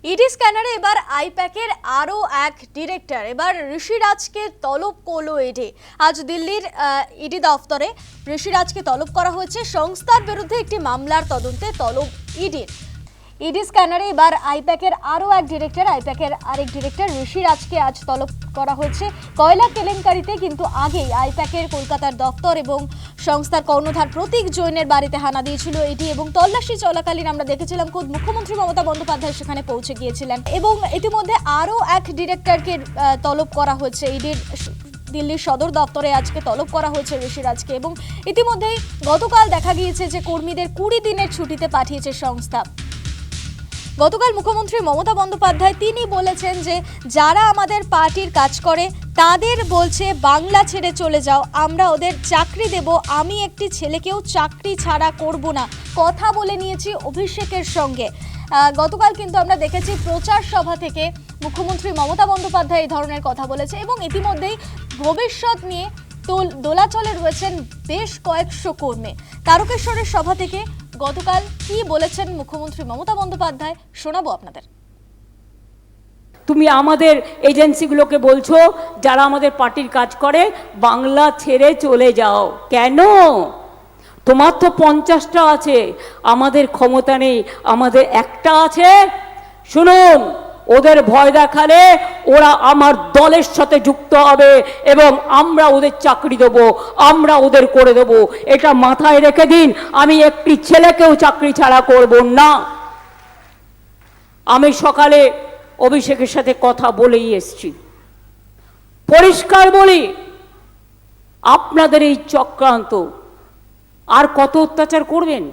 ED স্ক্যানারে এবার আইপ্যাকের আরও এক ডিরেক্টর, এবার ঋষিরাজকে তলব করলো ইডি। আজ দিল্লির ইডি দফতরে ঋষিরাজকে তলব করা হয়েছে। সংস্থার বিরুদ্ধে একটি মামলার তদন্তে তলব ইডির। ইডি স্ক্যানারে এবার আইপ্যাকের আরও এক ডিরেক্টর, আইপ্যাকের আরেক ডিরেক্টর ঋষিরাজকে আজ তলব করা হয়েছে কয়লা কেলেঙ্কারিতে। কিন্তু আগেই আইপ্যাকের কলকাতার দফতর এবং সংস্থার কর্ণধার প্রতীক জৈনের বাড়িতে হানা দিয়েছিল ইডি, এবং তল্লাশি চলাকালীন আমরা দেখেছিলাম খোদ মুখ্যমন্ত্রী মমতা বন্দ্যোপাধ্যায় সেখানে পৌঁছে গিয়েছিলেন। এবং ইতিমধ্যে আরও এক ডিরেক্টরকে তলব করা হয়েছে ইডির। দিল্লির সদর দপ্তরে আজকে তলব করা হয়েছে ঋষিরাজকে, এবং ইতিমধ্যেই গতকাল দেখা গিয়েছে যে কর্মীদের 20 দিনের ছুটিতে পাঠিয়েছে সংস্থা। গতকাল মুখ্যমন্ত্রী মমতা বন্দ্যোপাধ্যায় তিনি বলেছেন যে যারা আমাদের পার্টির কাজ করে তাদের বলছে বাংলা ছেড়ে চলে যাও, আমরা ওদের চাকরি দেব, আমি একটি ছেলেকেও চাকরি ছাড়া করব না, কথা বলে নিয়েছি অভিষেকের সঙ্গে। গতকাল কিন্তু আমরা দেখেছি প্রচার সভা থেকে মুখ্যমন্ত্রী মমতা বন্দ্যোপাধ্যায় এই ধরনের কথা বলেছে, এবং ইতিমধ্যেই ভবিষ্যৎ নিয়ে দোলাচলে রয়েছেন বেশ কয়েকশো কর্মী। তারকেশ্বরের সভা থেকে গতকাল কি বলেছেন মুখ্যমন্ত্রী মমতা বন্দ্যোপাধ্যায় শোনাবো আপনাদের। তুমি আমাদের এজেন্সিগুলোকে বলছো যারা আমাদের পার্টির কাজ করে বাংলা ছেড়ে চলে যাও, কেন? তোমার তো 50টা আছে, আমাদের ক্ষমতা নেই, আমাদের একটা আছে। শুনুন, ওদের ভয় দেখালে ওরা আমার দলের সাথে যুক্ত হবে এবং আমরা ওদের চাকরি দেবো, আমরা ওদের করে দেবো, এটা মাথায় রেখে দিন। আমি একটি ছেলেকেও চাকরি ছাড়া করব না। আমি সকালে অভিষেকের সাথে কথা বলেই এসছি, পরিষ্কার বলি, আপনাদের এই চক্রান্ত আর কত অত্যাচার করবেন?